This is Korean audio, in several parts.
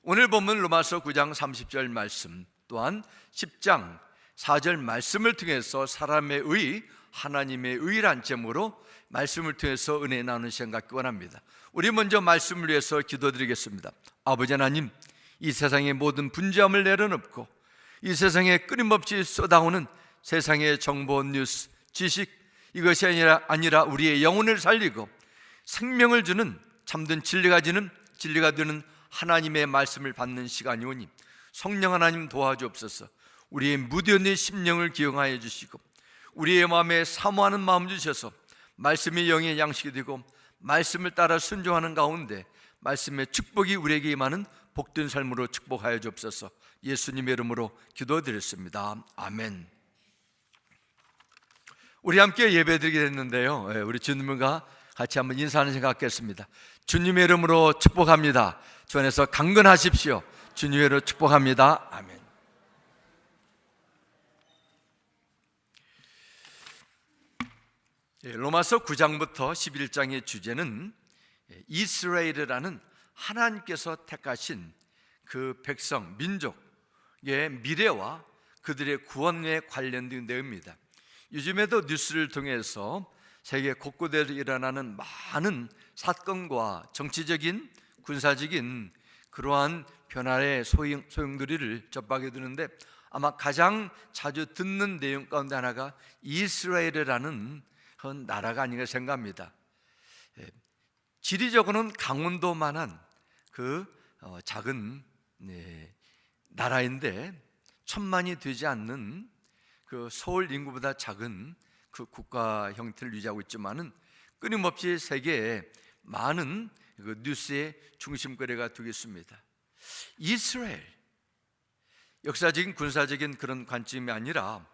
오늘 본문 로마서 9장 30절 말씀, 또한 10장 4절 말씀을 통해서 사람의 의, 하나님의 의란 제목으로 말씀을 통해서 은혜 나누는 시간 갖기 원합니다. 우리 먼저 말씀을 위해서 기도드리겠습니다. 아버지 하나님, 이 세상의 모든 분주함을 내려놓고 이 세상에 끊임없이 쏟아오는 세상의 정보, 뉴스, 지식, 이것이 아니라 우리의 영혼을 살리고 생명을 주는 참된 진리가 되는 하나님의 말씀을 받는 시간이 오니 성령 하나님 도와주옵소서. 우리의 무뎌진 심령을 기억하여 주시고 우리의 마음에 사모하는 마음 주셔서 말씀이 영의 양식이 되고 말씀을 따라 순종하는 가운데 말씀의 축복이 우리에게 임하는 복된 삶으로 축복하여 주옵소서. 예수님의 이름으로 기도드렸습니다. 아멘. 우리 함께 예배드리게 됐는데요, 우리 주님과 같이 한번 인사하는 시간 갖겠습니다. 주님의 이름으로 축복합니다. 주 안에서 강건하십시오. 주님의 이름으로 축복합니다. 아멘. 로마서 9장부터 11장의 주제는 이스라엘이라는 하나님께서 택하신 그 백성, 민족의 미래와 그들의 구원에 관련된 내용입니다. 요즘에도 뉴스를 통해서 세계 곳곳에서 일어나는 많은 사건과 정치적인, 군사적인 그러한 변화의 소용돌이를 접하게 되는데 아마 가장 자주 듣는 내용 가운데 하나가 이스라엘이라는 그런 나라가 아닌가 생각합니다. 지리적으로는 강원도만한 그 작은 나라인데 1000만이 되지 않는 그 서울 인구보다 작은 그 국가 형태를 유지하고 있지만은 끊임없이 세계에 많은 그 뉴스의 중심거리가 되겠습니다. 이스라엘, 역사적인 군사적인 그런 관점이 아니라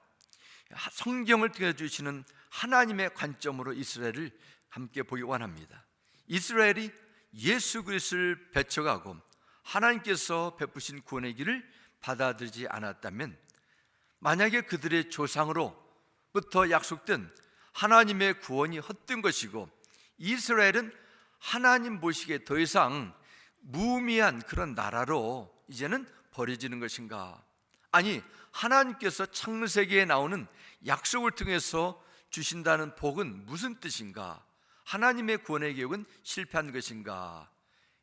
성경을 통해 주시는 하나님의 관점으로 이스라엘을 함께 보기 원합니다. 이스라엘이 예수 그리스도를 배척하고 하나님께서 베푸신 구원의 길을 받아들이지 않았다면, 만약에 그들의 조상으로부터 약속된 하나님의 구원이 헛된 것이고 이스라엘은 하나님 보시기에 더 이상 무의미한 그런 나라로 이제는 버려지는 것인가? 아니, 하나님께서 창세기에 나오는 약속을 통해서 주신다는 복은 무슨 뜻인가? 하나님의 구원의 계획은 실패한 것인가?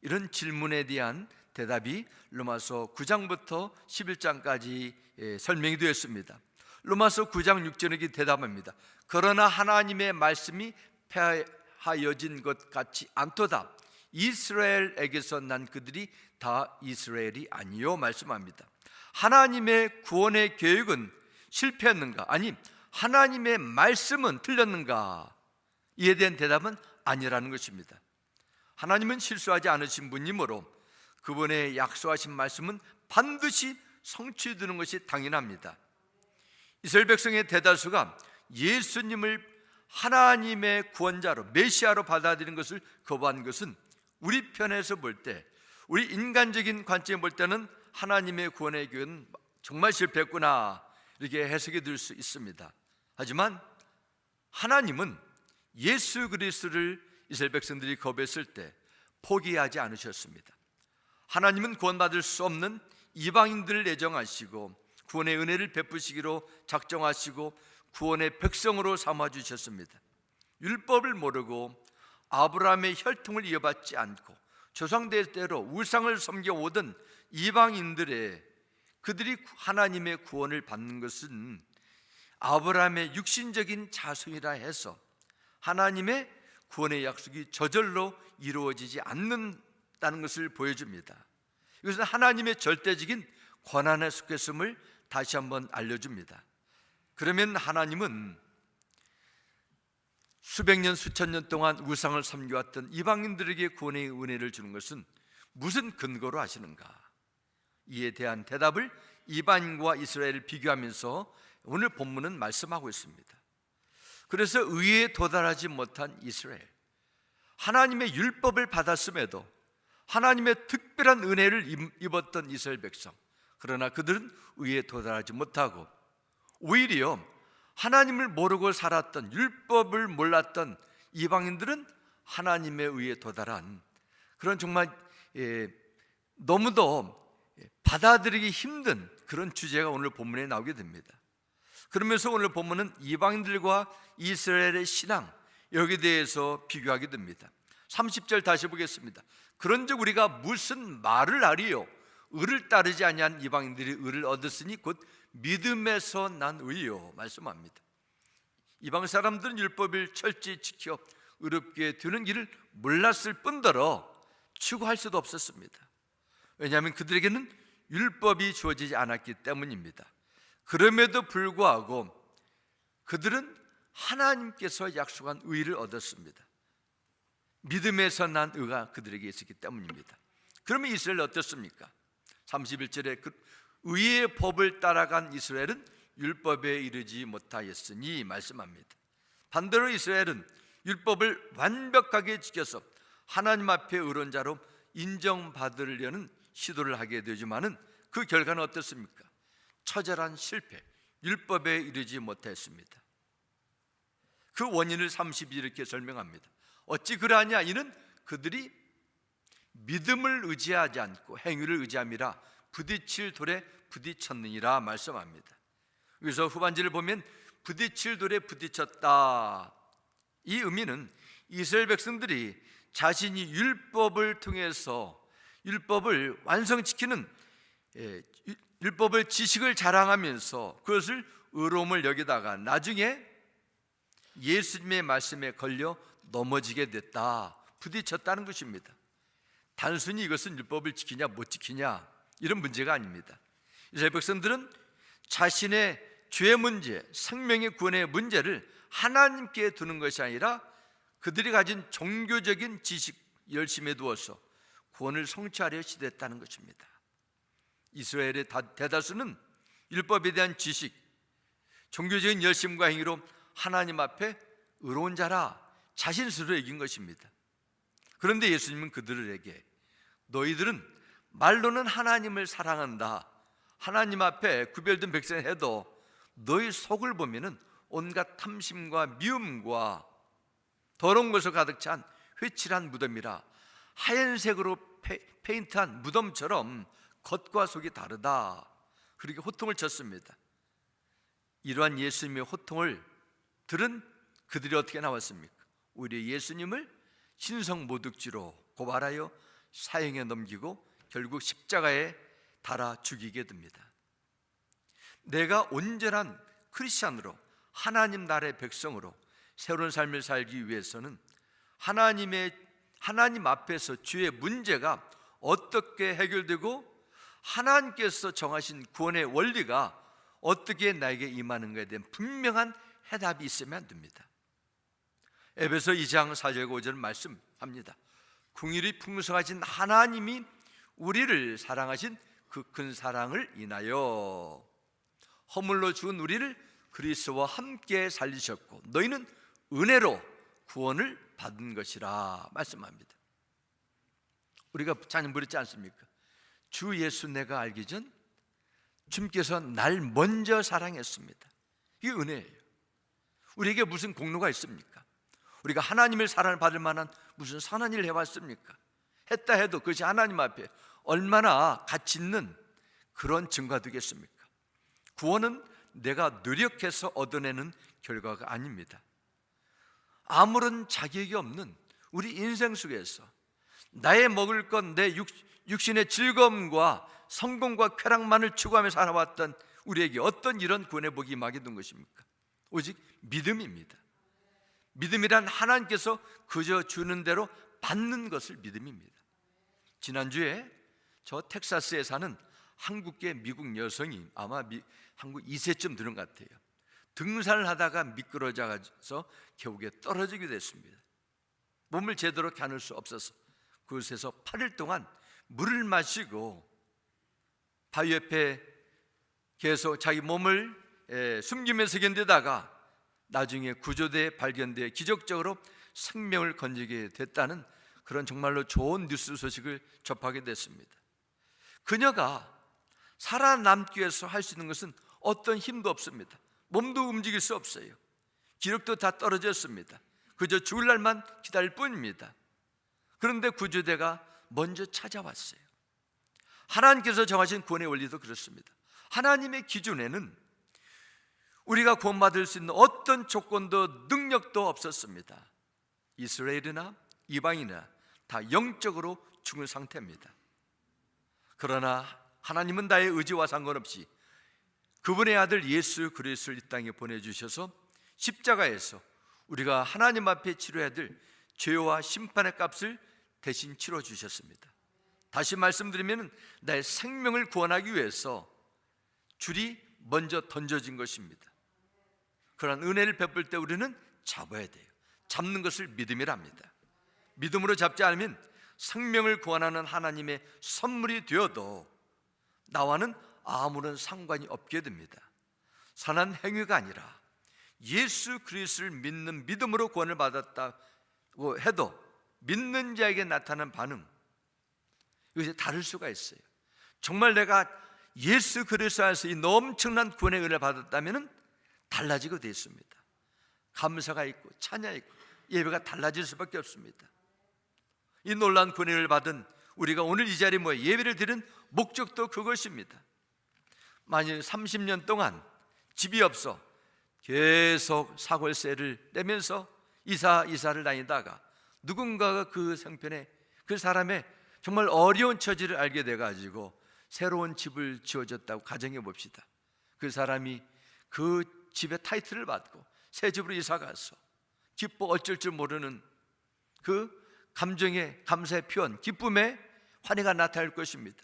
이런 질문에 대한 대답이 로마서 9장부터 11장까지 설명이 되었습니다. 로마서 9장 6절에 대답합니다. 그러나 하나님의 말씀이 폐하여진 것 같지 않도다. 이스라엘에게서 난 그들이 다 이스라엘이 아니요 말씀합니다. 하나님의 구원의 계획은 실패했는가? 아니, 하나님의 말씀은 틀렸는가? 이에 대한 대답은 아니라는 것입니다. 하나님은 실수하지 않으신 분이므로 그분의 약속하신 말씀은 반드시 성취되는 것이 당연합니다. 이스라엘 백성의 대다수가 예수님을 하나님의 구원자로, 메시아로 받아들이는 것을 거부한 것은 우리 편에서 볼 때, 우리 인간적인 관점에 볼 때는 하나님의 구원의 계획은 정말 실패했구나, 이렇게 해석이 될 수 있습니다. 하지만 하나님은 예수 그리스도를 이스라엘 백성들이 거부했을 때 포기하지 않으셨습니다. 하나님은 구원받을 수 없는 이방인들을 예정하시고 구원의 은혜를 베푸시기로 작정하시고 구원의 백성으로 삼아주셨습니다. 율법을 모르고 아브라함의 혈통을 이어받지 않고 조상대대로 우상을 섬겨오던 이방인들의 그들이 하나님의 구원을 받는 것은 아브라함의 육신적인 자손이라 해서 하나님의 구원의 약속이 저절로 이루어지지 않는다는 것을 보여줍니다. 이것은 하나님의 절대적인 권한에 속했음을 다시 한번 알려줍니다. 그러면 하나님은 수백 년, 수천 년 동안 우상을 섬겨왔던 이방인들에게 구원의 은혜를 주는 것은 무슨 근거로 하시는가? 이에 대한 대답을 이방인과 이스라엘을 비교하면서 오늘 본문은 말씀하고 있습니다. 그래서 의에 도달하지 못한 이스라엘, 하나님의 율법을 받았음에도 하나님의 특별한 은혜를 입었던 이스라엘 백성, 그러나 그들은 의에 도달하지 못하고 오히려 하나님을 모르고 살았던, 율법을 몰랐던 이방인들은 하나님의 의에 도달한 그런 정말 너무도 받아들이기 힘든 그런 주제가 오늘 본문에 나오게 됩니다. 그러면서 오늘 본문은 이방인들과 이스라엘의 신앙, 여기에 대해서 비교하게 됩니다. 30절 다시 보겠습니다. 그런즉 우리가 무슨 말을 하리요? 의를 따르지 아니한 이방인들이 의를 얻었으니 곧 믿음에서 난 의요 말씀합니다. 이방 사람들은 율법을 철저히 지켜 의롭게 되는 길을 몰랐을 뿐더러 추구할 수도 없었습니다. 왜냐하면 그들에게는 율법이 주어지지 않았기 때문입니다. 그럼에도 불구하고 그들은 하나님께서 약속한 의를 얻었습니다. 믿음에서 난 의가 그들에게 있었기 때문입니다. 그러면 이스라엘 어떻습니까? 31절에 그 의의 법을 따라간 이스라엘은 율법에 이르지 못하였으니 말씀합니다. 반대로 이스라엘은 율법을 완벽하게 지켜서 하나님 앞에 의로운 자로 인정받으려는 시도를 하게 되지만은 그 결과는 어떻습니까? 처절한 실패, 율법에 이르지 못했습니다. 그 원인을 30이 이렇게 설명합니다. 어찌 그러하냐? 이는 그들이 믿음을 의지하지 않고 행위를 의지함이라 부딪힐 돌에 부딪혔느니라 말씀합니다. 그래서 후반절을 보면 부딪힐 돌에 부딪혔다, 이 의미는 이스라엘 백성들이 자신이 율법을 통해서 율법을 완성시키는 율법을 지식을 자랑하면서 그것을 의로움을 여기다가 나중에 예수님의 말씀에 걸려 넘어지게 됐다, 부딪혔다는 것입니다. 단순히 이것은 율법을 지키냐 못 지키냐 이런 문제가 아닙니다. 이스라엘 백성들은 자신의 죄의 문제, 생명의 구원의 문제를 하나님께 두는 것이 아니라 그들이 가진 종교적인 지식 열심에 두어서 구원을 성취하려 시도했다는 것입니다. 이스라엘의 대다수는 율법에 대한 지식, 종교적인 열심과 행위로 하나님 앞에 의로운 자라 자신 스스로 이긴 것입니다. 그런데 예수님은 그들에게 너희들은 말로는 하나님을 사랑한다, 하나님 앞에 구별된 백성을 해도 너희 속을 보면은 온갖 탐심과 미움과 더러운 것을 가득 찬 회칠한 무덤이라, 하얀색으로 페인트한 무덤처럼 겉과 속이 다르다, 그렇게 호통을 쳤습니다. 이러한 예수님의 호통을 들은 그들이 어떻게 나왔습니까? 오히려 예수님을 신성모독죄로 고발하여 사형에 넘기고 결국 십자가에 달아 죽이게 됩니다. 내가 온전한 크리스찬으로 하나님 나라의 백성으로 새로운 삶을 살기 위해서는 하나님 앞에서 죄의 문제가 어떻게 해결되고 하나님께서 정하신 구원의 원리가 어떻게 나에게 임하는가에 대한 분명한 해답이 있으면 안 됩니다. 에베소 2장 4절 5절 말씀합니다. 긍휼이 풍성하신 하나님이 우리를 사랑하신 그 큰 사랑을 인하여 허물로 죽은 우리를 그리스도와 함께 살리셨고 너희는 은혜로 구원을 받은 것이라 말씀합니다. 우리가 찬양 부르지 않습니까? 주 예수 내가 알기 전 주님께서 날 먼저 사랑했습니다. 이게 은혜예요. 우리에게 무슨 공로가 있습니까? 우리가 하나님을 사랑을 받을 만한 무슨 선한 일을 해왔습니까? 했다 해도 그것이 하나님 앞에 얼마나 가치 있는 그런 증거가 되겠습니까? 구원은 내가 노력해서 얻어내는 결과가 아닙니다. 아무런 자격이 없는 우리 인생 속에서 나의 먹을 것, 내 육신의 즐거움과 성공과 쾌락만을 추구하며 살아왔던 우리에게 어떤 이런 구원의 복이 임하게 된 것입니까? 오직 믿음입니다. 믿음이란 하나님께서 그저 주는 대로 받는 것을 믿음입니다. 지난주에 저 텍사스에 사는 한국계 미국 여성이 아마 한국 2세쯤 되는 것 같아요. 등산을 하다가 미끄러져서 계곡에 떨어지게 됐습니다. 몸을 제대로 겨눌 수 없어서 그곳에서 8일 동안 물을 마시고 바위 옆에 계속 자기 몸을 숨기면서 견디다가 나중에 구조대에 발견돼 기적적으로 생명을 건지게 됐다는 그런 정말로 좋은 뉴스 소식을 접하게 됐습니다. 그녀가 살아남기 위해서 할 수 있는 것은 어떤 힘도 없습니다. 몸도 움직일 수 없어요. 기력도 다 떨어졌습니다. 그저 죽을 날만 기다릴 뿐입니다. 그런데 구조대가 먼저 찾아왔어요. 하나님께서 정하신 구원의 원리도 그렇습니다. 하나님의 기준에는 우리가 구원받을 수 있는 어떤 조건도 능력도 없었습니다. 이스라엘이나 이방인이나 다 영적으로 죽은 상태입니다. 그러나 하나님은 나의 의지와 상관없이 그분의 아들 예수 그리스도를 이 땅에 보내주셔서 십자가에서 우리가 하나님 앞에 치러야 될 죄와 심판의 값을 대신 치러주셨습니다. 다시 말씀드리면 나의 생명을 구원하기 위해서 줄이 먼저 던져진 것입니다. 그러한 은혜를 베풀 때 우리는 잡아야 돼요. 잡는 것을 믿음이랍니다. 믿음으로 잡지 않으면 생명을 구원하는 하나님의 선물이 되어도 나와는 아무런 상관이 없게 됩니다. 선한 행위가 아니라 예수 그리스도를 믿는 믿음으로 구원을 받았다고 해도 믿는 자에게 나타나는 반응, 이것이 다를 수가 있어요. 정말 내가 예수 그리스도 안에서 이 엄청난 구원의 은혜를 받았다면 달라지게 되어 있습니다. 감사가 있고 찬양이 있고 예배가 달라질 수밖에 없습니다. 이 놀라운 구원의 은혜를 받은 우리가 오늘 이 자리에 모여 예배를 드리는 목적도 그것입니다. 만일 30년 동안 집이 없어 계속 사골세를 내면서 이사를 다니다가 누군가가 그 생편에 그 사람의 정말 어려운 처지를 알게 돼가지고 새로운 집을 지어줬다고 가정해 봅시다. 그 사람이 그 집의 타이틀을 받고 새 집으로 이사가서 기뻐 어쩔 줄 모르는 그 감정의 감사의 표현, 기쁨의 환희가 나타날 것입니다.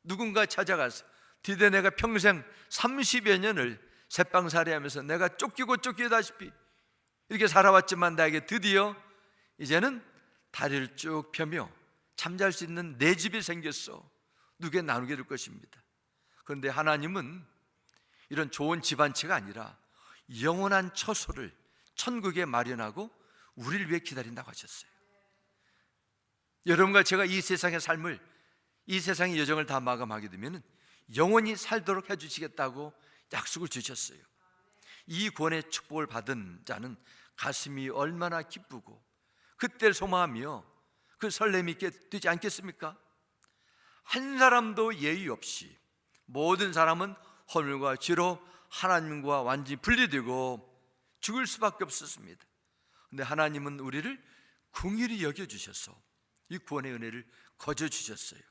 누군가 찾아가서 드디어 내가 평생 30여 년을 새빵살이 하면서 내가 쫓기고 쫓기다시피 이렇게 살아왔지만 나에게 드디어 이제는 다리를 쭉 펴며 잠잘 수 있는 내 집이 생겼어. 누구에게 나누게 될 것입니다. 그런데 하나님은 이런 좋은 집 한 채가 아니라 영원한 처소를 천국에 마련하고 우리를 위해 기다린다고 하셨어요. 여러분과 제가 이 세상의 삶을, 이 세상의 여정을 다 마감하게 되면 영원히 살도록 해주시겠다고 약속을 주셨어요. 이 구원의 축복을 받은 자는 가슴이 얼마나 기쁘고 그때를 소망하며 그 설렘이 있게 되지 않겠습니까? 한 사람도 예의 없이 모든 사람은 허물과 죄로 하나님과 완전히 분리되고 죽을 수밖에 없었습니다. 그런데 하나님은 우리를 긍휼히 여겨주셔서 이 구원의 은혜를 거저주셨어요.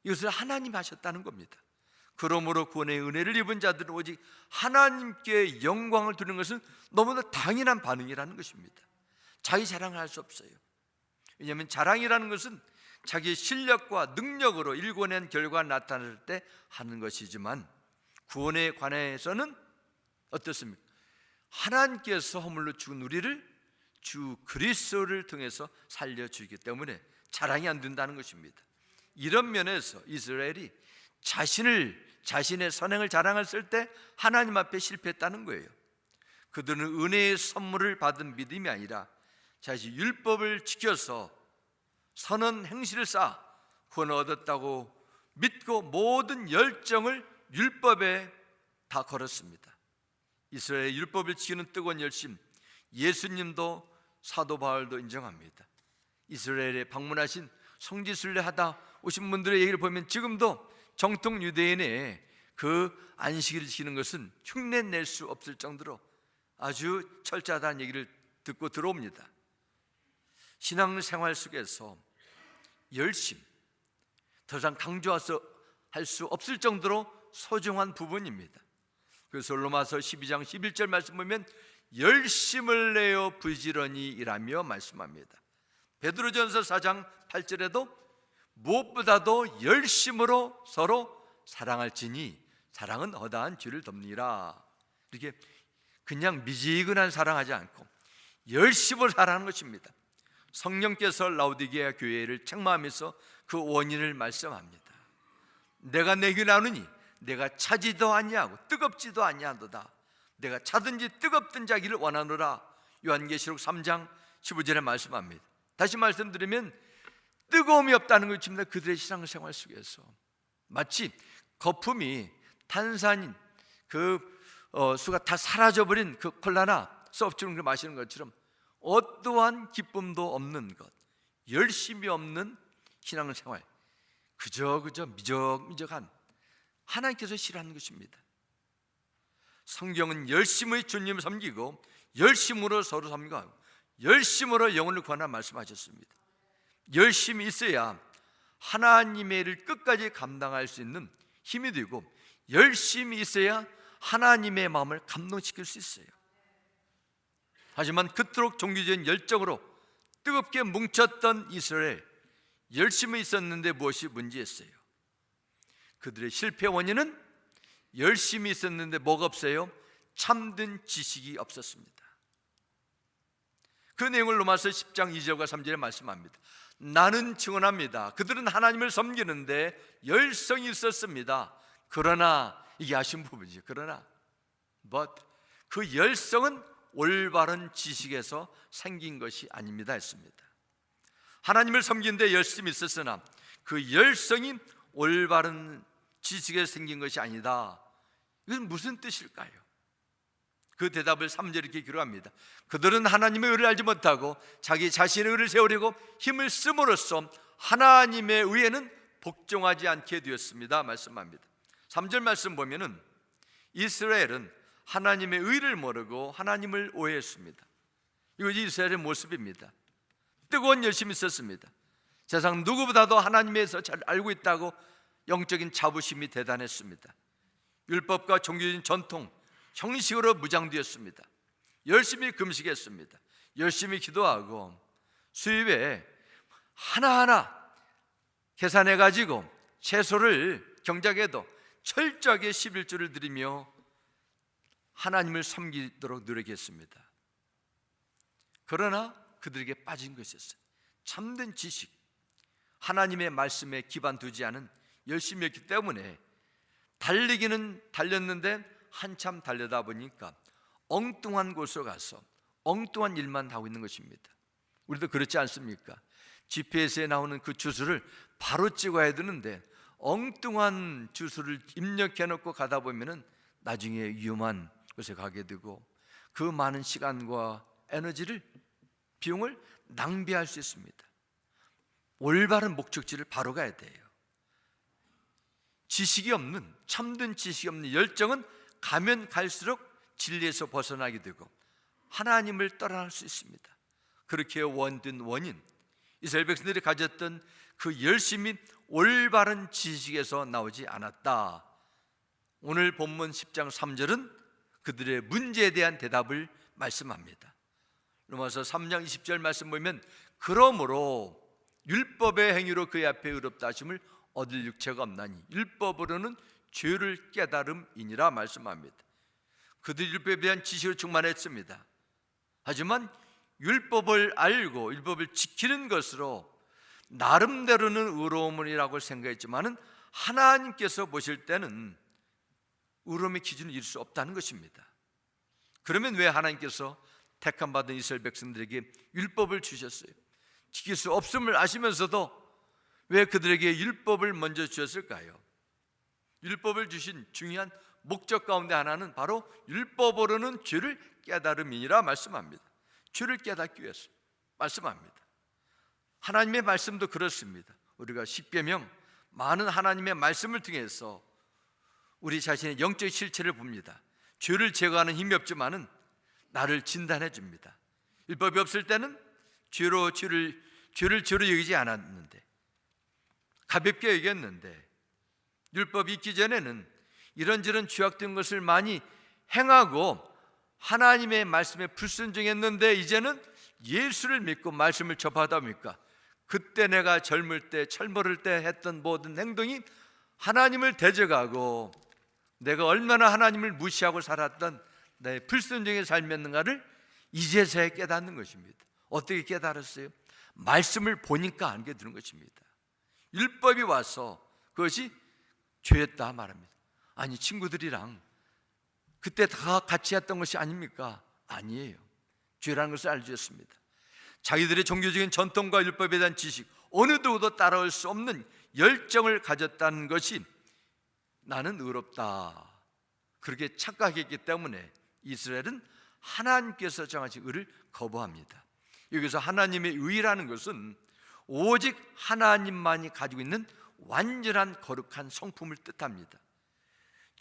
이것을 하나님 하셨다는 겁니다. 그러므로 구원의 은혜를 입은 자들은 오직 하나님께 영광을 두는 것은 너무나 당연한 반응이라는 것입니다. 자기 자랑을 할 수 없어요. 왜냐하면 자랑이라는 것은 자기의 실력과 능력으로 일궈낸 결과가 나타날 때 하는 것이지만 구원에 관해서는 어떻습니까? 하나님께서 허물로 죽은 우리를 주 그리스도를 통해서 살려주기 때문에 자랑이 안 된다는 것입니다. 이런 면에서 이스라엘이 자신의 선행을 자랑했을 때 하나님 앞에 실패했다는 거예요. 그들은 은혜의 선물을 받은 믿음이 아니라 자신이 율법을 지켜서 선한 행실을 쌓아 구원을 얻었다고 믿고 모든 열정을 율법에 다 걸었습니다. 이스라엘의 율법을 지키는 뜨거운 열심, 예수님도 사도 바울도 인정합니다. 이스라엘에 방문하신 성지순례 하다 오신 분들의 얘기를 보면 지금도 정통 유대인의 그 안식일을 지키는 것은 흉내 낼 수 없을 정도로 아주 철저하다는 얘기를 듣고 들어옵니다. 신앙생활 속에서 열심, 더 이상 강조해서 할 수 없을 정도로 소중한 부분입니다. 그래서 로마서 12장 11절 말씀 보면 열심을 내어 부지런히 일하며 말씀합니다. 베드로전서 4장 8절에도 무엇보다도 열심으로 서로 사랑할지니 사랑은 허다한 죄를 덮니라. 이렇게 그냥 미지근한 사랑하지 않고 열심을 하라는 것입니다. 성령께서 라오디게아 교회를 책망하면서 그 원인을 말씀합니다. 내가 내게 나누니 내가 차지도 아니하고 뜨겁지도 아니하도다. 내가 차든지 뜨겁든 자기를 원하노라. 요한계시록 3장 15절에 말씀합니다. 다시 말씀드리면 뜨거움이 없다는 것입니다. 그들의 신앙생활 속에서 마치 거품이 탄산인 그 수가 다 사라져버린 그 콜라나 소프트드링크를 마시는 것처럼 어떠한 기쁨도 없는 것, 열심이 없는 신앙생활, 그저 미적미적한 하나님께서 싫어하는 것입니다. 성경은 열심히 주님을 섬기고 열심으로 서로 섬기고 열심으로 영혼을 구하라 말씀하셨습니다. 열심히 있어야 하나님의 일을 끝까지 감당할 수 있는 힘이 되고 열심히 있어야 하나님의 마음을 감동시킬 수 있어요. 하지만 그토록 종교적인 열정으로 뜨겁게 뭉쳤던 이스라엘, 열심히 있었는데 무엇이 문제였어요? 그들의 실패 원인은 열심히 있었는데 뭐가 없어요? 참된 지식이 없었습니다. 그 내용을 로마서 10장 2절과 3절에 말씀합니다. 나는 증언합니다. 그들은 하나님을 섬기는데 열성이 있었습니다. 그러나, 이게 아쉬운 부분이죠. 그러나 그 열성은 올바른 지식에서 생긴 것이 아닙니다 했습니다. 하나님을 섬기는데 열심히 있었으나 그 열성이 올바른 지식에서 생긴 것이 아니다. 이건 무슨 뜻일까요? 그 대답을 3절에 이렇게 기록합니다. 그들은 하나님의 의를 알지 못하고 자기 자신의 의를 세우려고 힘을 씀으로써 하나님의 의에는 복종하지 않게 되었습니다 말씀합니다. 3절 말씀 보면은 이스라엘은 하나님의 의를 모르고 하나님을 오해했습니다. 이것이 이스라엘의 모습입니다. 뜨거운 열심이 있었습니다. 세상 누구보다도 하나님에서 잘 알고 있다고 영적인 자부심이 대단했습니다. 율법과 종교적인 전통, 형식으로 무장되었습니다. 열심히 금식했습니다. 열심히 기도하고 수입에 하나하나 계산해가지고 채소를 경작해도 철저하게 11조를 드리며 하나님을 섬기도록 노력했습니다. 그러나 그들에게 빠진 것이었어요. 참된 지식, 하나님의 말씀에 기반 두지 않은 열심이었기 때문에 달리기는 달렸는데 한참 달려다 보니까 엉뚱한 곳으로 가서 엉뚱한 일만 하고 있는 것입니다. 우리도 그렇지 않습니까? GPS에 나오는 그 주소를 바로 찍어야 되는데 엉뚱한 주소를 입력해 놓고 가다 보면은 나중에 위험한 곳에 가게 되고 그 많은 시간과 에너지를, 비용을 낭비할 수 있습니다. 올바른 목적지를 바로 가야 돼요. 지식이 없는, 참된 지식이 없는 열정은 가면 갈수록 진리에서 벗어나게 되고 하나님을 떠나갈 수 있습니다. 그렇게 원된 원인, 이스라엘 백성들이 가졌던 그 열심이 올바른 지식에서 나오지 않았다. 오늘 본문 10장 3절은 그들의 문제에 대한 대답을 말씀합니다. 로마서 3장 20절 말씀 보면 그러므로 율법의 행위로 그의 앞에 의롭다 하심을 얻을 육체가 없나니 율법으로는 죄를 깨달음이니라 말씀합니다. 그들이 율법에 대한 지식으로 충만했습니다. 하지만 율법을 알고 율법을 지키는 것으로 나름대로는 의로움이라고 생각했지만은 하나님께서 보실 때는 의로움의 기준을 이룰 수 없다는 것입니다. 그러면 왜 하나님께서 택함 받은 이스라엘 백성들에게 율법을 주셨어요? 지킬 수 없음을 아시면서도 왜 그들에게 율법을 먼저 주셨을까요? 율법을 주신 중요한 목적 가운데 하나는 바로 율법으로는 죄를 깨달음이니라 말씀합니다. 죄를 깨닫기 위해서 말씀합니다. 하나님의 말씀도 그렇습니다. 우리가 십계명, 많은 하나님의 말씀을 통해서 우리 자신의 영적 실체를 봅니다. 죄를 제거하는 힘이 없지만은 나를 진단해 줍니다. 율법이 없을 때는 죄를 죄로 여기지 않았는데, 가볍게 여겼는데, 율법이 있기 전에는 이런저런 죄악된 것을 많이 행하고 하나님의 말씀에 불순종했는데 이제는 예수를 믿고 말씀을 접하다 보니까 그때 내가 젊을 때, 철모를 때 했던 모든 행동이 하나님을 대적하고 내가 얼마나 하나님을 무시하고 살았던 내 불순종의 삶이었는가를 이제서야 깨닫는 것입니다. 어떻게 깨달았어요? 말씀을 보니까 알게 되는 것입니다. 율법이 와서 그것이 죄였다 말합니다. 아니, 친구들이랑 그때 다 같이 했던 것이 아닙니까? 아니에요. 죄라는 것을 알주었습니다. 자기들의 종교적인 전통과 율법에 대한 지식, 어느 누구도 따라올 수 없는 열정을 가졌다는 것이 나는 의롭다, 그렇게 착각했기 때문에 이스라엘은 하나님께서 정하신 의를 거부합니다. 여기서 하나님의 의라는 것은 오직 하나님만이 가지고 있는 완전한 거룩한 성품을 뜻합니다.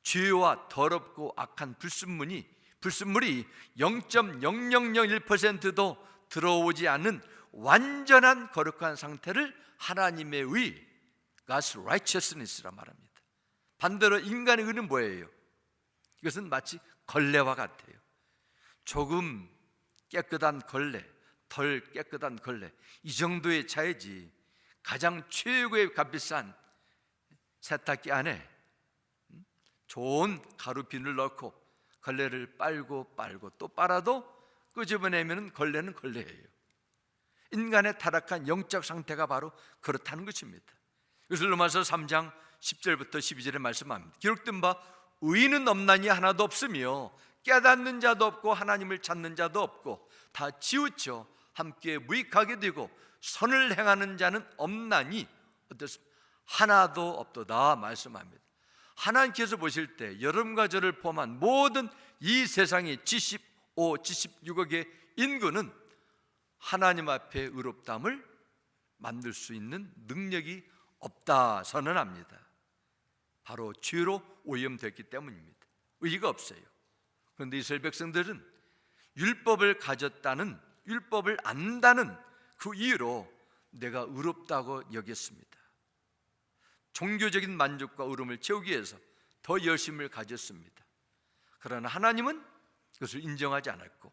죄와 더럽고 악한 불순물이 0.0001%도 들어오지 않는 완전한 거룩한 상태를 하나님의 의, God's righteousness라 말합니다. 반대로 인간의 의는 뭐예요? 이것은 마치 걸레와 같아요. 조금 깨끗한 걸레, 덜 깨끗한 걸레, 이 정도의 차이지 가장 최고의 값비싼 세탁기 안에 좋은 가루 비누를 넣고 걸레를 빨고 또 빨아도 끄집어내면 걸레는 걸레예요. 인간의 타락한 영적 상태가 바로 그렇다는 것입니다. 이것을 로마서 3장 10절부터 12절에 말씀합니다. 기록된 바 의인은 없나니 하나도 없으며 깨닫는 자도 없고 하나님을 찾는 자도 없고 다 치우쳐 함께 무익하게 되고 선을 행하는 자는 없나니 어떻습니까? 하나도 없도다 말씀합니다. 하나님께서 보실 때 여러분과 저를 포함한 모든 이 세상의 76억의 인구는 하나님 앞에 의롭다함을 만들 수 있는 능력이 없다 선언합니다. 바로 죄로 오염됐기 때문입니다. 의의가 없어요. 그런데 이스라엘 백성들은 율법을 가졌다는, 율법을 안다는 그 이유로 내가 의롭다고 여겼습니다. 종교적인 만족과 의로움을 채우기 위해서 더 열심을 가졌습니다. 그러나 하나님은 그것을 인정하지 않았고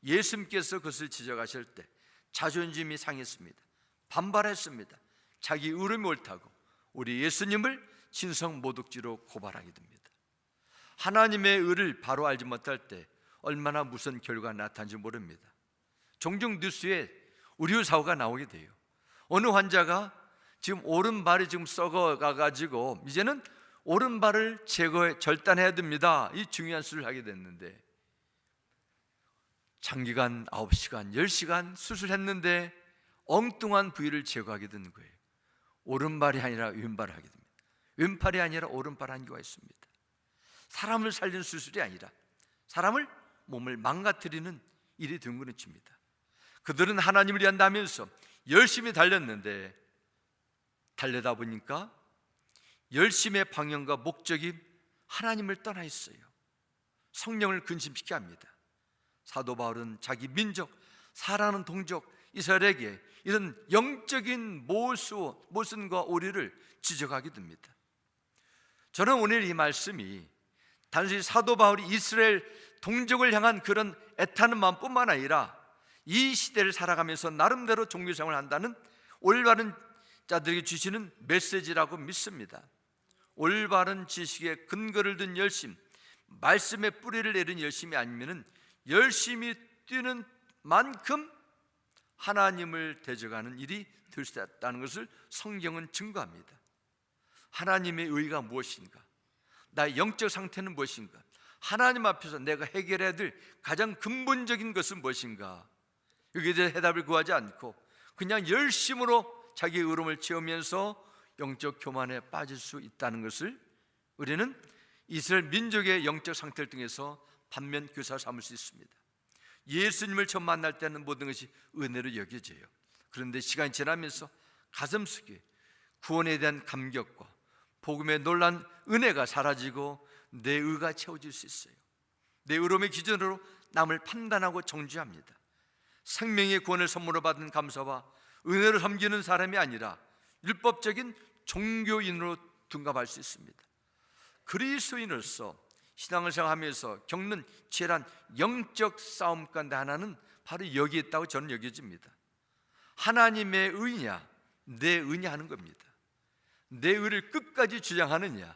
예수님께서 그것을 지적하실 때 자존심이 상했습니다. 반발했습니다. 자기 의로움이 옳다고 우리 예수님을 신성 모독죄로 고발하게 됩니다. 하나님의 의를 바로 알지 못할 때 얼마나 무슨 결과가 나타난지 모릅니다. 종종 뉴스에 의료사고가 나오게 돼요. 어느 환자가 지금 오른발이 지금 썩어가가지고 이제는 오른발을 절단해야 됩니다. 이 중요한 수술을 하게 됐는데 장기간 9시간, 10시간 수술했는데 엉뚱한 부위를 제거하게 되는 거예요. 오른발이 아니라 왼발을 하게 됩니다. 왼팔이 아니라 오른발 한 개가 있습니다. 사람을 살리는 수술이 아니라 사람을, 몸을 망가뜨리는 일이 된 것입니다. 그들은 하나님을 위한다면서 열심히 달렸는데 달려다 보니까 열심의 방향과 목적이 하나님을 떠나 있어요. 성령을 근심시키게 합니다. 사도 바울은 자기 민족, 사랑하는 동족 이스라엘에게 이런 영적인 모순과 오류를 지적하게 됩니다. 저는 오늘 이 말씀이 단순히 사도 바울이 이스라엘 동족을 향한 그런 애타는 마음뿐만 아니라 이 시대를 살아가면서 나름대로 종교생활을 한다는 올바른 자들에게 주시는 메시지라고 믿습니다. 올바른 지식에 근거를 둔 열심, 말씀에 뿌리를 내린 열심이 아니면 열심히 뛰는 만큼 하나님을 대적하는 일이 될 수 있다는 것을 성경은 증거합니다. 하나님의 의가 무엇인가? 나의 영적 상태는 무엇인가? 하나님 앞에서 내가 해결해야 될 가장 근본적인 것은 무엇인가? 여기에 대해 해답을 구하지 않고 그냥 열심으로 자기의 의로움을 채우면서 영적 교만에 빠질 수 있다는 것을 우리는 이스라엘 민족의 영적 상태를 통해서 반면 교사 삼을 수 있습니다. 예수님을 처음 만날 때는 모든 것이 은혜로 여겨져요. 그런데 시간이 지나면서 가슴속에 구원에 대한 감격과 복음의 놀란 은혜가 사라지고 내 의가 채워질 수 있어요. 내 의로움의 기준으로 남을 판단하고 정죄합니다. 생명의 구원을 선물로 받은 감사와 은혜를 섬기는 사람이 아니라 율법적인 종교인으로 둔갑할 수 있습니다. 그리스도인으로서 신앙을 생활하면서 겪는 치열한 영적 싸움 가운데 하나는 바로 여기에 있다고 저는 여겨집니다. 하나님의 의냐 내 의냐 하는 겁니다. 내 의를 끝까지 주장하느냐,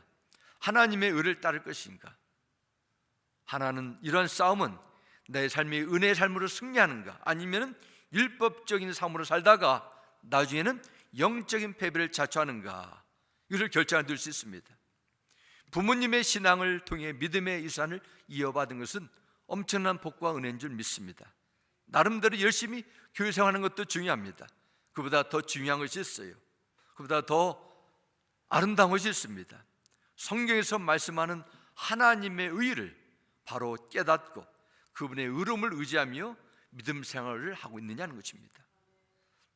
하나님의 의를 따를 것인가? 하나는 이런 싸움은 내 삶이 은혜의 삶으로 승리하는가, 아니면 율법적인 삶으로 살다가 나중에는 영적인 패배를 자초하는가, 이것을 결정할 수 있습니다. 부모님의 신앙을 통해 믿음의 유산을 이어받은 것은 엄청난 복과 은혜인 줄 믿습니다. 나름대로 열심히 교회 생활하는 것도 중요합니다. 그보다 더 중요한 것이 있어요. 그보다 더 아름다운 것이 있습니다. 성경에서 말씀하는 하나님의 의를 바로 깨닫고 그분의 의로움을 의지하며 믿음 생활을 하고 있느냐는 것입니다.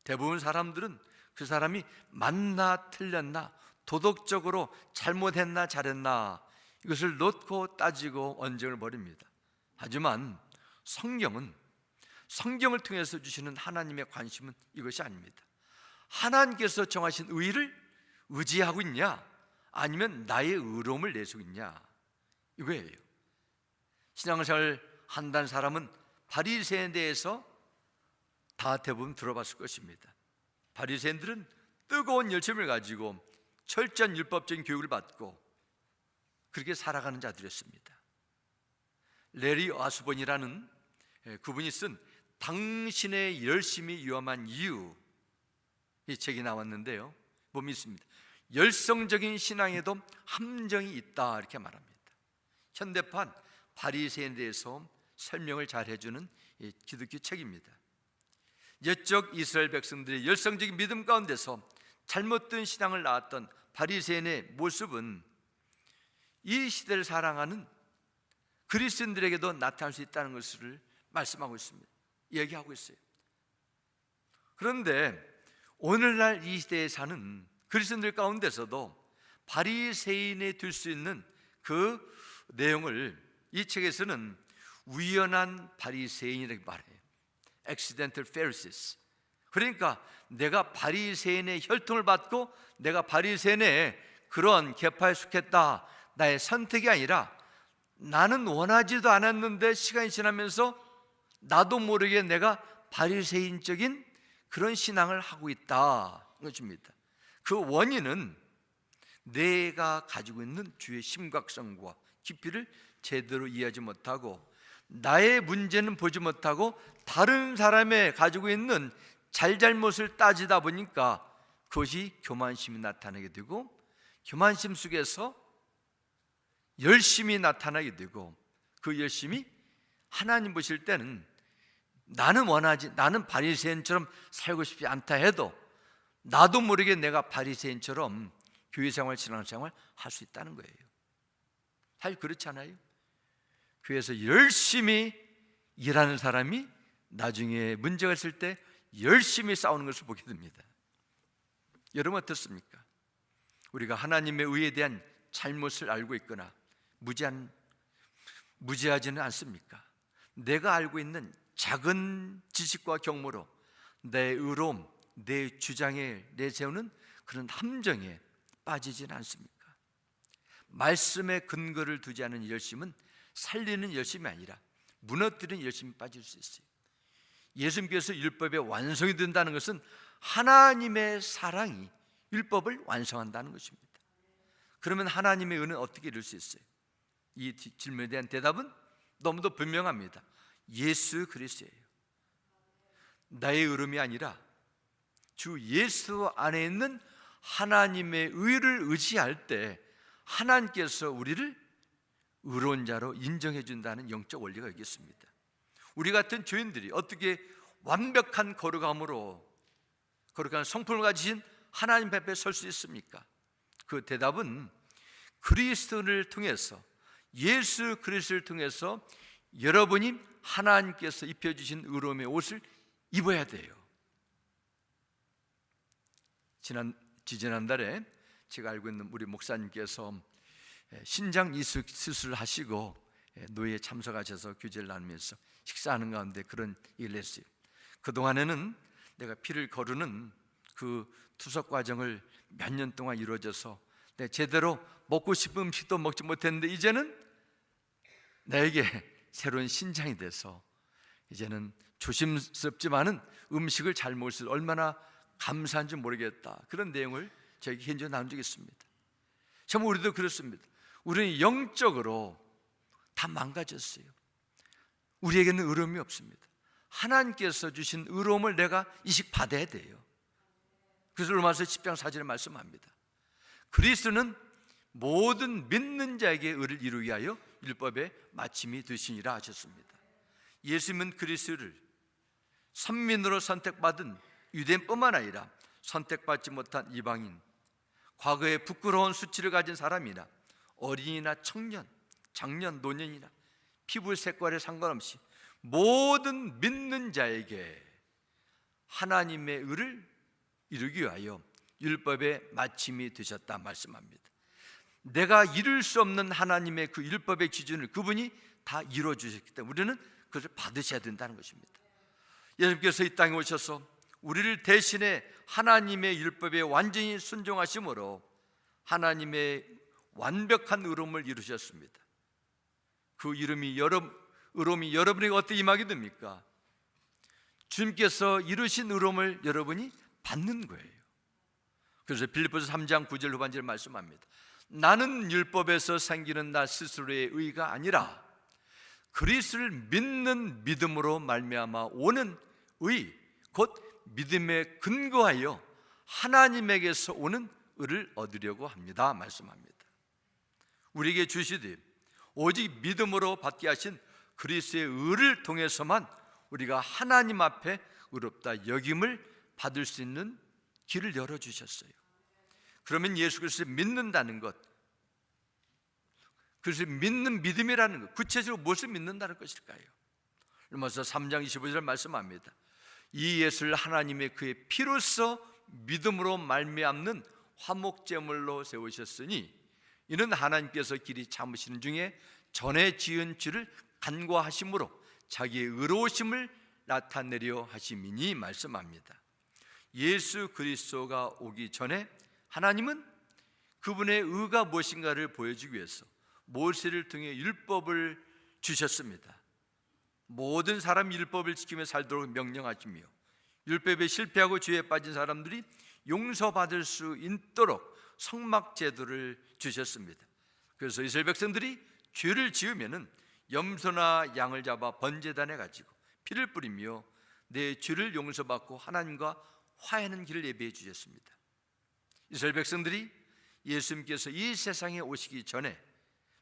대부분 사람들은 그 사람이 맞나 틀렸나 도덕적으로 잘못했나 잘했나 이것을 놓고 따지고 언쟁을 벌입니다. 하지만 성경을 통해서 주시는 하나님의 관심은 이것이 아닙니다. 하나님께서 정하신 의를 의지하고 있냐, 아니면 나의 의로움을 내세우고 있냐, 이거예요. 신앙생활 한다는 사람은 바리새인에 대해서 다 대부분 들어봤을 것입니다. 바리새인들은 뜨거운 열정을 가지고 철저한 율법적인 교육을 받고 그렇게 살아가는 자들이었습니다. 레리 와수본이라는 그분이 쓴 당신의 열심이 위험한 이유, 이 책이 나왔는데요, 뭐 믿습니다. 열성적인 신앙에도 함정이 있다, 이렇게 말합니다. 현대판 바리새인에 대해서 설명을 잘 해주는 기독교 책입니다. 옛적 이스라엘 백성들의 열성적인 믿음 가운데서 잘못된 신앙을 낳았던 바리새인의 모습은 이 시대를 사랑하는 그리스도인들에게도 나타날 수 있다는 것을 말씀하고 있습니다. 얘기하고 있어요. 그런데 오늘날 이 시대에 사는 그리스도인들 가운데서도 바리새인에 들 수 있는 그 내용을 이 책에서는 우연한 바리새인이라고 말해요. Accidental Pharisees. 그러니까 내가 바리새인의 혈통을 받고 내가 바리새인의 그런 계파에 속했다, 나의 선택이 아니라 나는 원하지도 않았는데 시간이 지나면서 나도 모르게 내가 바리새인적인 그런 신앙을 하고 있다, 것입니다. 그 원인은 내가 가지고 있는 주의 심각성과 깊이를 제대로 이해하지 못하고 나의 문제는 보지 못하고 다른 사람의 가지고 있는 잘잘못을 따지다 보니까 그것이 교만심이 나타나게 되고, 교만심 속에서 열심이 나타나게 되고, 그 열심이 하나님 보실 때는 나는 바리새인처럼 살고 싶지 않다 해도 나도 모르게 내가 바리새인처럼 교회생활, 신앙생활 할 수 있다는 거예요. 사실 그렇지 않아요? 교회에서 열심히 일하는 사람이 나중에 문제가 있을 때 열심히 싸우는 것을 보게 됩니다. 여러분 어떻습니까? 우리가 하나님의 의에 대한 잘못을 알고 있거나 무지하지는 않습니까? 내가 알고 있는 작은 지식과 경모로 내 의로움, 내 주장에 내세우는 그런 함정에 빠지지는 않습니까? 말씀에 근거를 두지 않은 열심은 살리는 열심이 아니라 무너뜨리는 열심이 빠질 수 있어요. 예수님께서 율법의 완성이 된다는 것은 하나님의 사랑이 율법을 완성한다는 것입니다. 그러면 하나님의 은혜는 어떻게 이룰 수 있어요? 이 질문에 대한 대답은 너무도 분명합니다. 예수 그리스도예요. 나의 의로움이 아니라 주 예수 안에 있는 하나님의 의를 의지할 때 하나님께서 우리를 의로운 자로 인정해 준다는 영적 원리가 여기 있습니다. 우리 같은 죄인들이 어떻게 완벽한 거룩함으로 거룩한 성품을 가지신 하나님 앞에 설 수 있습니까? 그 대답은 그리스도를 통해서, 예수 그리스도를 통해서 여러분이 하나님께서 입혀주신 의로움의 옷을 입어야 돼요. 지지난달에 제가 알고 있는 우리 목사님께서 신장 이식 수술을 하시고 노예에 참석하셔서 교제를 나누면서 식사하는 가운데 그런 얘기를 했어요. 그동안에는 내가 피를 거르는 그 투석 과정을 몇 년 동안 이루어져서 내가 제대로 먹고 싶은 음식도 먹지 못했는데 이제는 나에게 새로운 신장이 돼서 이제는 조심스럽지만은 음식을 잘 먹을 수 얼마나 감사한 줄 모르겠다, 그런 내용을 저에게 개인적으로 나눈 적이 있습니다. 정말 우리도 그렇습니다. 우리는 영적으로 다 망가졌어요. 우리에게는 의로움이 없습니다. 하나님께서 주신 의로움을 내가 이식받아야 돼요. 그래서 로마서 10장 4절에 말씀합니다. 그리스도는 모든 믿는 자에게 의를 이루기 위하여 율법의 마침이 되시니라 하셨습니다. 예수님은 그리스도를 선민으로 선택받은 유대인뿐만 아니라 선택받지 못한 이방인, 과거에 부끄러운 수치를 가진 사람이나 어린이나 청년, 장년, 노년이나 피부 색깔에 상관없이 모든 믿는 자에게 하나님의 의를 이루기 위하여 율법의 마침이 되셨다 말씀합니다. 내가 이룰 수 없는 하나님의 그 율법의 기준을 그분이 다 이루어 주셨기 때문에 우리는 그것을 받으셔야 된다는 것입니다. 예수님께서 이 땅에 오셔서 우리를 대신해 하나님의 율법에 완전히 순종하심으로 하나님의 완벽한 의로움을 이루셨습니다. 그 의로움이 여러분에게 어떻게 임하게 됩니까? 주님께서 이루신 의로움을 여러분이 받는 거예요. 그래서 빌립보서 3장 9절 후반절 말씀합니다. 나는 율법에서 생기는 나 스스로의 의가 아니라 그리스도를 믿는 믿음으로 말미암아 오는 의, 곧 믿음에 근거하여 하나님에게서 오는 의를 얻으려고 합니다 말씀합니다. 우리에게 주시되 오직 믿음으로 받게 하신 그리스도의 의를 통해서만 우리가 하나님 앞에 의롭다 여김을 받을 수 있는 길을 열어주셨어요. 그러면 예수 그리스도를 믿는다는 것, 그래서 믿는 믿음이라는 것, 구체적으로 무엇을 믿는다는 것일까요? 로마서 3장 25절 말씀합니다. 이 예수를 하나님의 그의 피로써 믿음으로 말미암는 화목제물로 세우셨으니 이는 하나님께서 길이 참으시는 중에 전에 지은 죄를 간과하심으로 자기의 의로우심을 나타내려 하심이니 말씀합니다. 예수 그리스도가 오기 전에 하나님은 그분의 의가 무엇인가를 보여주기 위해서 모세를 통해 율법을 주셨습니다. 모든 사람 율법을 지키며 살도록 명령하시며 율법에 실패하고 죄에 빠진 사람들이 용서받을 수 있도록 성막 제도를 주셨습니다. 그래서 이스라엘 백성들이 죄를 지으면은 염소나 양을 잡아 번제단에 가지고 피를 뿌리며 내 죄를 용서받고 하나님과 화해하는 길을 예비해 주셨습니다. 이스라엘 백성들이 예수님께서 이 세상에 오시기 전에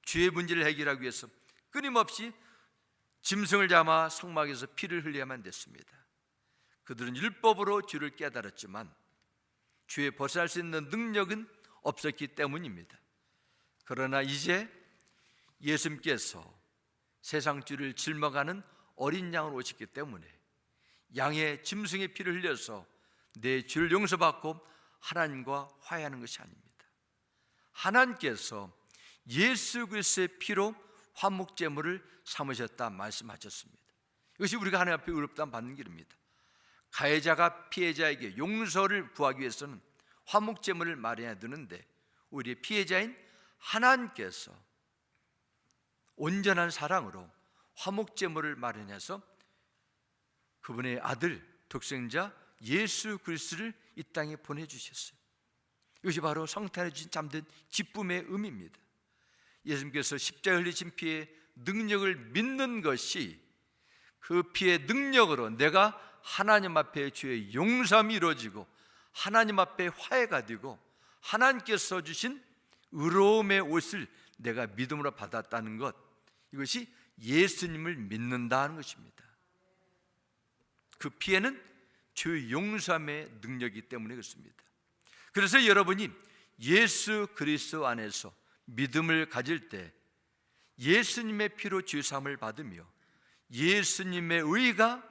죄의 문제를 해결하기 위해서 끊임없이 짐승을 잡아 성막에서 피를 흘려야만 됐습니다. 그들은 율법으로 죄를 깨달았지만 죄에 벗어날 수 있는 능력은 없었기 때문입니다. 그러나 이제 예수님께서 세상 죄를 짊어가는 어린 양으로 오셨기 때문에 양의 짐승의 피를 흘려서 내 죄를 용서받고 하나님과 화해하는 것이 아닙니다. 하나님께서 예수 그리스도의 피로 화목제물을 삼으셨다 말씀하셨습니다. 이것이 우리가 하나님 앞에 의롭다함 받는 길입니다. 가해자가 피해자에게 용서를 구하기 위해서는 화목제물을 마련해야 되는데 우리의 피해자인 하나님께서 온전한 사랑으로 화목제물을 마련해서 그분의 아들 독생자 예수 그리스도를 이 땅에 보내주셨어요. 이것이 바로 성탄에 주신 참된 기쁨의 의미입니다. 예수님께서 십자가에 흘리신 피의 능력을 믿는 것이 그 피의 능력으로 내가 하나님 앞에 죄의 용서함이 이루어지고 하나님 앞에 화해가 되고 하나님께서 주신 의로움의 옷을 내가 믿음으로 받았다는 것, 이것이 예수님을 믿는다는 것입니다. 그 피에는 죄의 용서함의 능력이기 때문에 그렇습니다. 그래서 여러분이 예수 그리스도 안에서 믿음을 가질 때 예수님의 피로 죄사함을 받으며 예수님의 의가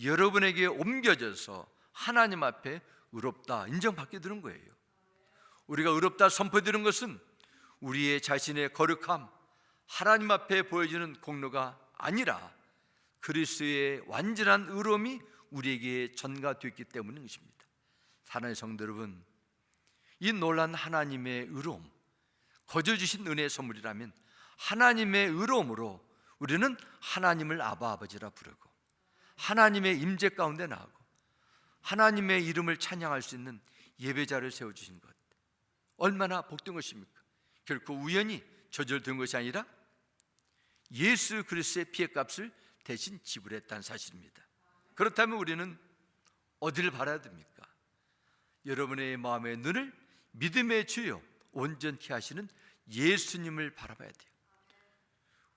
여러분에게 옮겨져서 하나님 앞에 의롭다 인정받게 되는 거예요. 우리가 의롭다 선포되는 것은 우리의 자신의 거룩함, 하나님 앞에 보여주는 공로가 아니라 그리스도의 완전한 의로움이 우리에게 전가되었기 때문인 것입니다. 사랑하는 성도 여러분, 이 놀라운 하나님의 의로움, 거저 주신 은혜의 선물이라면 하나님의 의로움으로 우리는 하나님을 아바 아버지라 부르고 하나님의 임재 가운데 나가고 하나님의 이름을 찬양할 수 있는 예배자를 세워주신 것, 얼마나 복된 것입니까? 결코 우연히 저절된 것이 아니라 예수 그리스도의 피의 값을 대신 지불했다는 사실입니다. 그렇다면 우리는 어디를 바라야 됩니까? 여러분의 마음의 눈을 믿음의 주요 온전케 하시는 예수님을 바라봐야 돼요.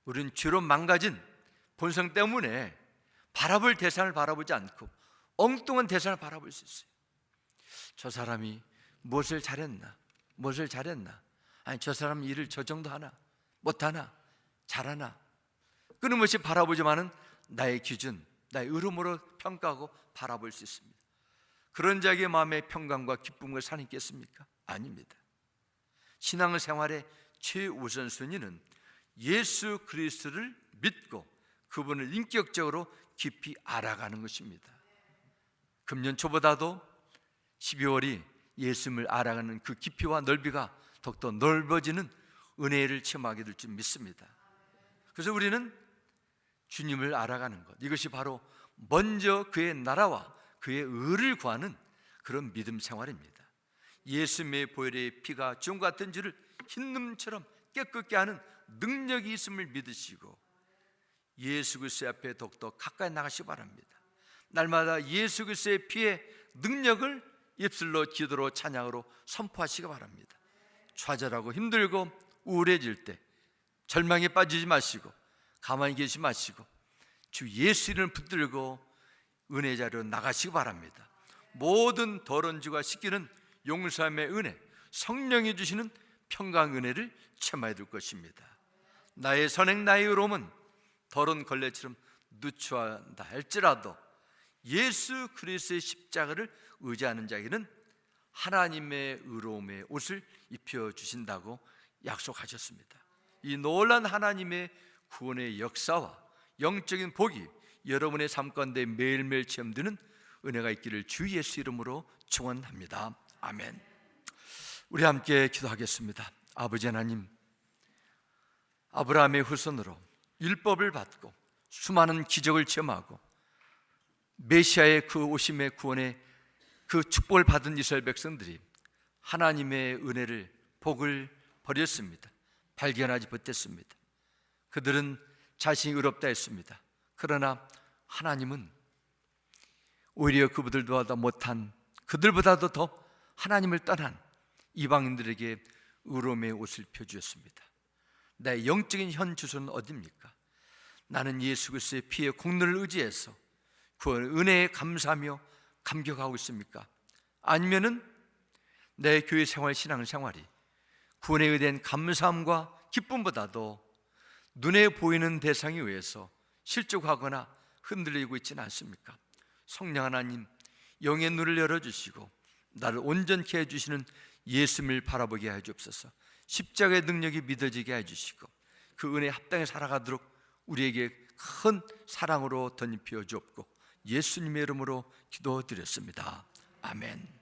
우리는 죄로 망가진 본성 때문에 바라볼 대상을 바라보지 않고 엉뚱한 대상을 바라볼 수 있어요. 저 사람이 무엇을 잘했나? 아니 저 사람 일을 저 정도 하나? 못하나? 잘하나? 끊임없이 바라보지만은 나의 기준, 나의 의름으로 평가하고 바라볼 수 있습니다. 그런 자에게 마음의 평강과 기쁨을 사니겠습니까? 아닙니다. 신앙생활의 최우선순위는 예수 그리스도를 믿고 그분을 인격적으로 깊이 알아가는 것입니다. 금년 초보다도 12월이 예수님을 알아가는 그 깊이와 넓이가 더욱더 넓어지는 은혜를 체험하게 될 줄 믿습니다. 그래서 우리는 주님을 알아가는 것, 이것이 바로 먼저 그의 나라와 그의 의를 구하는 그런 믿음 생활입니다. 예수님의 보혈의 피가 지금 같은 줄을 흰눈처럼 깨끗게 하는 능력이 있음을 믿으시고 예수 그리스도 앞에 더욱더 가까이 나가시기 바랍니다. 날마다 예수 그리스도의 피의 능력을 입술로 기도로 찬양으로 선포하시기 바랍니다. 좌절하고 힘들고 우울해질 때 절망에 빠지지 마시고 가만히 계시지 마시고 주 예수 이름을 붙들고 은혜 자리로 나가시기 바랍니다. 모든 더러운 죄가 씻기는 용서함의 은혜, 성령이 주시는 평강 은혜를 체험하게 될 것입니다. 나의 선행 나의 의로움은 더러운 걸레처럼 누추한다 할지라도 예수 그리스도의 십자가를 의지하는 자에게는 하나님의 의로움의 옷을 입혀주신다고 약속하셨습니다. 이 놀라운 하나님의 구원의 역사와 영적인 복이 여러분의 삶 가운데 매일매일 체험되는 은혜가 있기를 주 예수 이름으로 축원합니다. 아멘. 우리 함께 기도하겠습니다. 아버지 하나님, 아브라함의 후손으로 율법을 받고 수많은 기적을 체험하고 메시아의 그 오심의 구원의 그 축복을 받은 이스라엘 백성들이 하나님의 은혜를, 복을 버렸습니다. 발견하지 못했습니다. 그들은 자신이 의롭다 했습니다. 그러나 하나님은 오히려 그들보다 못한, 그들보다도 더 하나님을 떠난 이방인들에게 의로움의 옷을 펴주셨습니다. 나의 영적인 현 주소는 어디입니까? 나는 예수 그리스도의 피의 공로를 의지해서 그 은혜에 감사하며 감격하고 있습니까? 아니면은 내 교회 생활, 신앙 생활이 구원에 의한 감사함과 기쁨보다도 눈에 보이는 대상에 의해서 실족하거나 흔들리고 있지는 않습니까? 성령 하나님, 영의 눈을 열어주시고 나를 온전케 해주시는 예수님을 바라보게 해주옵소서. 십자가의 능력이 믿어지게 해주시고 그 은혜에 합당해 살아가도록 우리에게 큰 사랑으로 덧입혀 주옵고 예수님의 이름으로 기도드렸습니다. 아멘.